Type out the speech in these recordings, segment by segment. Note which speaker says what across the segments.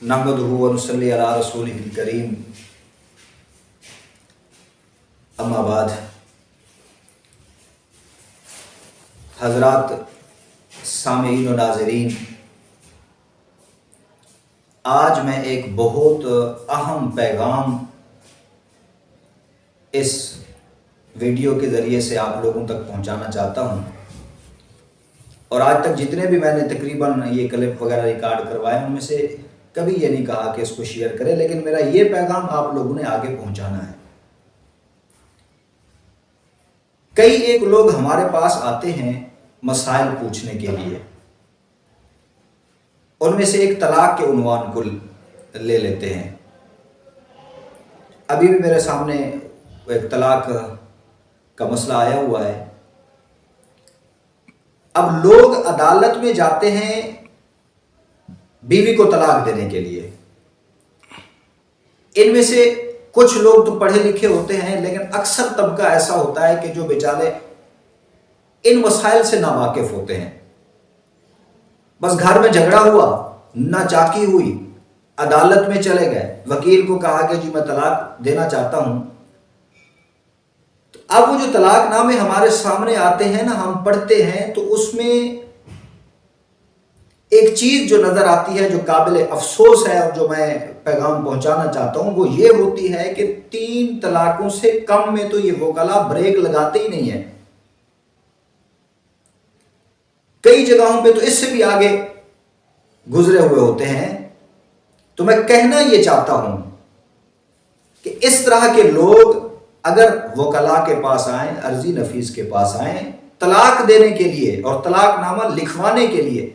Speaker 1: नहमदुहु व नुसल्ली अला रसूलिहिल करीम, अम्मा बाद। हज़रात सामीईन व नाज़रीन, आज मैं एक बहुत अहम पैगाम इस वीडियो के ज़रिए से आप लोगों तक पहुंचाना चाहता हूं। और आज तक जितने भी मैंने तकरीबन ये क्लिप वगैरह रिकॉर्ड करवाए, उनमें से कभी ये नहीं कहा कि इसको शेयर करें, लेकिन मेरा ये पैगाम आप लोगों ने आगे पहुंचाना है। कई एक लोग हमारे पास आते हैं मसाइल पूछने के लिए, उनमें से एक तलाक के उन्वान को ले लेते हैं। अभी भी मेरे सामने एक तलाक का मसला आया हुआ है। अब लोग अदालत में जाते हैं बीवी को तलाक देने के लिए। इनमें से कुछ लोग तो पढ़े लिखे होते हैं, लेकिन अक्सर तबका ऐसा होता है कि जो बेचारे इन मसाइल से नावाकिफ होते हैं। बस घर में झगड़ा हुआ, नाचाकी हुई, अदालत में चले गए, वकील को कहा कि जी मैं तलाक देना चाहता हूं। तो अब वो जो तलाकनामे हमारे सामने आते हैं ना, हम पढ़ते हैं तो उसमें एक चीज जो नजर आती है, जो काबिल अफसोस है और जो मैं पैगाम पहुंचाना चाहता हूं, वो ये होती है कि 3 तलाकों से कम में तो ये वकाला ब्रेक लगाते ही नहीं है। कई जगहों पे तो इससे भी आगे गुजरे हुए होते हैं। तो मैं कहना ये चाहता हूं कि इस तरह के लोग अगर वकला के पास आए, अर्जी नफीस के पास आए तलाक देने के लिए और तलाकनामा लिखवाने के लिए,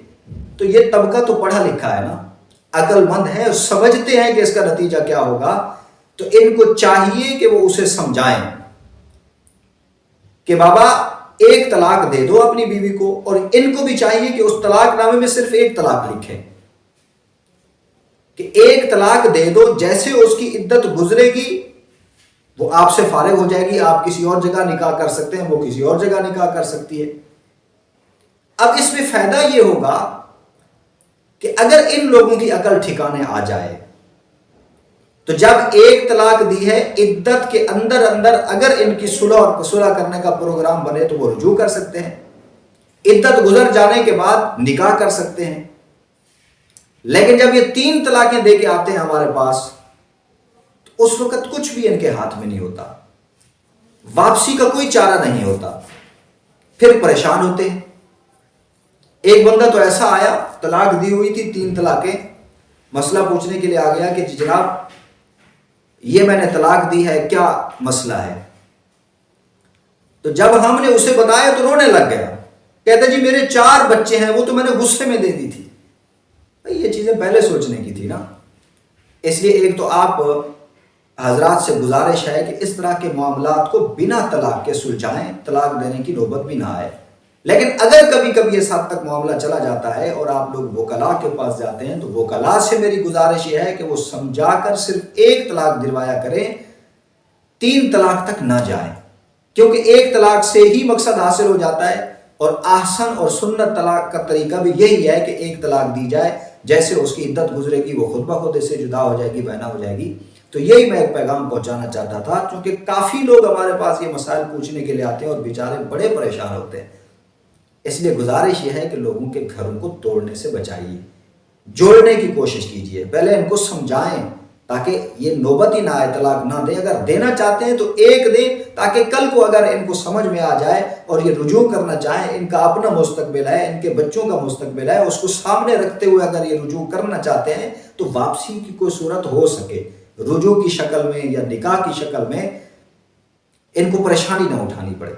Speaker 1: तो ये तबका तो पढ़ा लिखा है ना, अक्लमंद है, समझते हैं कि इसका नतीजा क्या होगा। तो इनको चाहिए कि वो उसे समझाएं कि बाबा एक तलाक दे दो अपनी बीवी को, और इनको भी चाहिए कि उस तलाकनामे में सिर्फ एक तलाक लिखें कि एक तलाक दे दो। जैसे उसकी इद्दत गुजरेगी वो आपसे फारिग हो जाएगी, आप किसी और जगह निकाह कर सकते हैं, वो किसी और जगह निकाह कर सकती है। अब इसमें फायदा ये होगा कि अगर इन लोगों की अकल ठिकाने आ जाए तो जब एक तलाक दी है, इद्दत के अंदर अंदर अगर इनकी सुलह करने का प्रोग्राम बने तो वो रुजू कर सकते हैं, इद्दत गुजर जाने के बाद निकाह कर सकते हैं। लेकिन जब ये 3 तलाकें दे के आते हैं हमारे पास, तो उस वक्त कुछ भी इनके हाथ में नहीं होता, वापसी का कोई चारा नहीं होता, फिर परेशान होते हैं। एक बंदा तो ऐसा आया, तलाक दी हुई थी, 3 तलाकें, मसला पूछने के लिए आ गया कि जनाब ये मैंने तलाक दी है, क्या मसला है। तो जब हमने उसे बताया तो रोने लग गया, कहता जी मेरे 4 बच्चे हैं, वो तो मैंने गुस्से में दे दी थी। भाई ये चीजें पहले सोचने की थी ना। इसलिए एक तो आप हजरात से गुजारिश है कि इस तरह के मामलात को बिना तलाक के सुलझाएं, तलाक देने की नौबत भी ना आए। लेकिन अगर कभी कभी इस हद तक मामला चला जाता है और आप लोग वकला के पास जाते हैं, तो वकला से मेरी गुजारिश यह है कि वो समझाकर सिर्फ एक तलाक दिलवाया करें, 3 तलाक तक ना जाए, क्योंकि एक तलाक से ही मकसद हासिल हो जाता है। और आहसन और सुन्नत तलाक का तरीका भी यही है कि एक तलाक दी जाए, जैसे उसकी इद्दत गुजरेगी वो खुद ब खुद इससे जुदा हो जाएगी, बहना हो जाएगी। तो यही मैं एक पैगाम पहुंचाना चाहता था, क्योंकि काफी लोग हमारे पास ये मसाइल पूछने के लिए आते हैं और बेचारे बड़े परेशान होते हैं। इसलिए गुजारिश यह है कि लोगों के घरों को तोड़ने से बचाइए, जोड़ने की कोशिश कीजिए, पहले इनको समझाएं ताकि ये नौबत ही ना आए, तलाक ना दें। अगर देना चाहते हैं तो एक दें, ताकि कल को अगर इनको समझ में आ जाए और ये रुजू करना चाहें, इनका अपना मुस्तकबिल है, इनके बच्चों का मुस्तकबिल है, उसको सामने रखते हुए अगर ये रुजू करना चाहते हैं तो वापसी की कोई सूरत हो सके, रुजू की शक्ल में या निकाह की शक्ल में, इनको परेशानी ना उठानी पड़े।